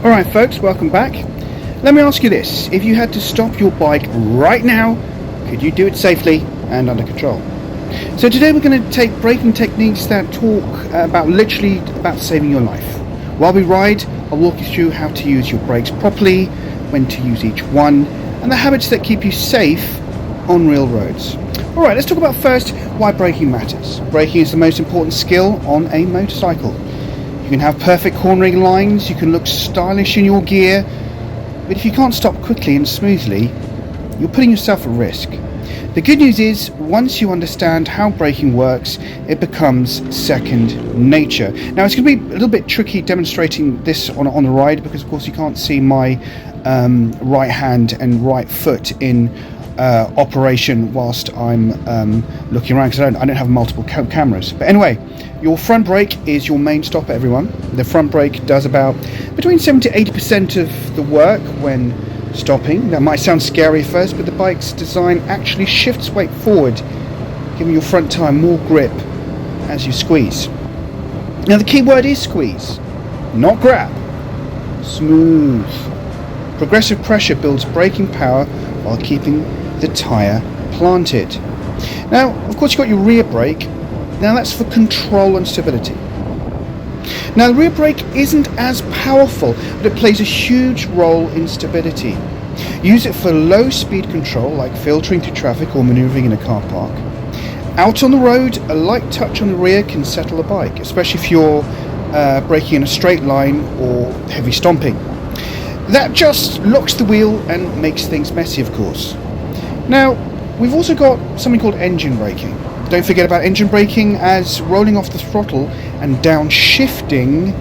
Alright folks, welcome back. Let me ask you this, if you had to stop your bike right now, could you do it safely and under control? So today we're going to take braking techniques that talk literally about saving your life. While we ride, I'll walk you through how to use your brakes properly, when to use each one, and the habits that keep you safe on real roads. Alright, let's talk about first why braking matters. Braking is the most important skill on a motorcycle. You can have perfect cornering lines, you can look stylish in your gear, but if you can't stop quickly and smoothly, you're putting yourself at risk. The good news is, once you understand how braking works, it becomes second nature. Now, it's going to be a little bit tricky demonstrating this on the ride, because of course you can't see my right hand and right foot in operation whilst I'm looking around, because I don't have multiple cameras. But anyway, your front brake is your main stopper, everyone. The front brake does about between 70 to 80% of the work when stopping. That might sound scary at first, but the bike's design actually shifts weight forward, giving your front tyre more grip as you squeeze. Now the key word is squeeze, not grab. Smooth. Progressive pressure builds braking power while keeping the tyre planted. Now, of course, you've got your rear brake. Now that's for control and stability. Now the rear brake isn't as powerful, but it plays a huge role in stability. Use it for low speed control, like filtering through traffic or manoeuvring in a car park. Out on the road, a light touch on the rear can settle a bike, especially if you're braking in a straight line or heavy stomping. That just locks the wheel and makes things messy, of course. Now, we've also got something called engine braking. Don't forget about engine braking, as rolling off the throttle and downshifting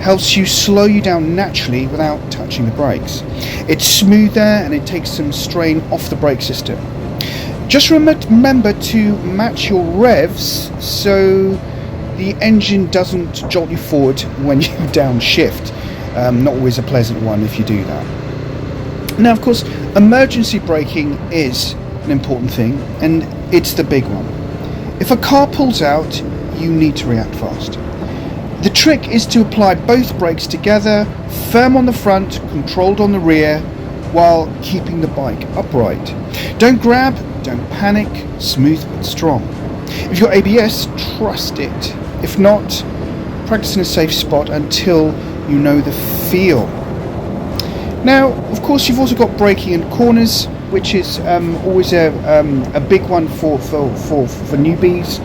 helps you slow you down naturally without touching the brakes. It's smoother and it takes some strain off the brake system. Just remember to match your revs so the engine doesn't jolt you forward when you downshift. Not always a pleasant one if you do that. Now, of course, emergency braking is an important thing, and it's the big one. If a car pulls out, you need to react fast. The trick is to apply both brakes together, firm on the front, controlled on the rear, while keeping the bike upright. Don't grab, don't panic, smooth but strong. If you're ABS, trust it. If not, practice in a safe spot until you know the feel. Now, of course, you've also got braking in corners, which is always a big one for newbies.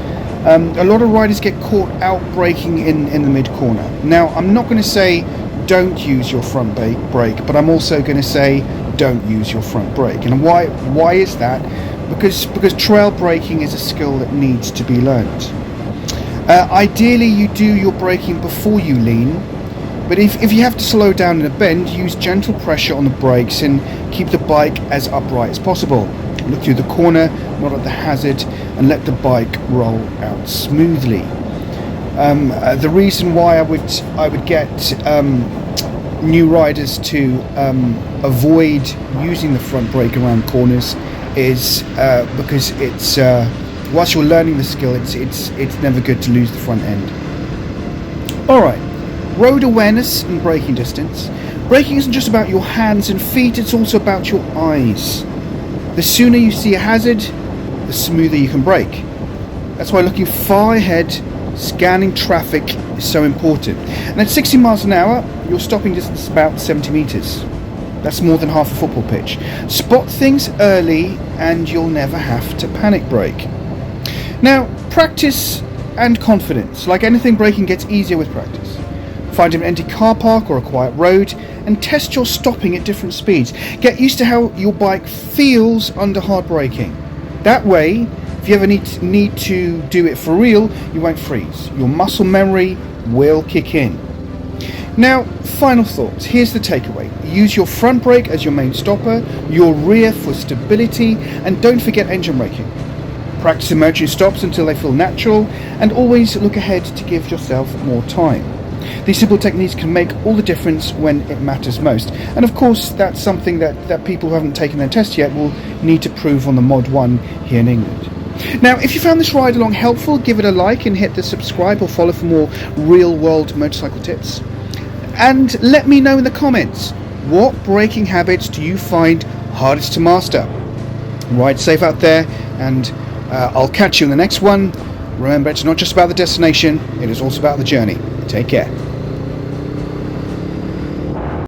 A lot of riders get caught out braking in the mid-corner. Now, I'm not going to say don't use your front brake, but I'm also going to say don't use your front brake. And why is that? Because trail braking is a skill that needs to be learned. Ideally, you do your braking before you lean. But if you have to slow down in a bend, use gentle pressure on the brakes and keep the bike as upright as possible. Look through the corner, not at the hazard, and let the bike roll out smoothly. The reason why I would get new riders to avoid using the front brake around corners is because it's whilst you're learning the skill, it's never good to lose the front end. All right. Road awareness and braking distance. Braking isn't just about your hands and feet, it's also about your eyes. The sooner you see a hazard, the smoother you can brake. That's why looking far ahead, scanning traffic is so important. And at 60 miles an hour, your stopping distance is about 70 meters. That's more than half a football pitch. Spot things early and you'll never have to panic brake. Now, practice and confidence. Like anything, braking gets easier with practice. Find an empty car park or a quiet road and test your stopping at different speeds. Get used to how your bike feels under hard braking. That way, if you ever need to do it for real, you won't freeze. Your muscle memory will kick in. Now, final thoughts. Here's the takeaway. Use your front brake as your main stopper, your rear for stability, and don't forget engine braking. Practice emergency stops until they feel natural, and always look ahead to give yourself more time. These simple techniques can make all the difference when it matters most. And of course, that's something that people who haven't taken their test yet will need to prove on the Mod 1 here in England. Now, if you found this ride along helpful, give it a like and hit the subscribe or follow for more real-world motorcycle tips. And let me know in the comments, what braking habits do you find hardest to master? Ride safe out there, and I'll catch you in the next one. Remember, it's not just about the destination, it is also about the journey. Take care.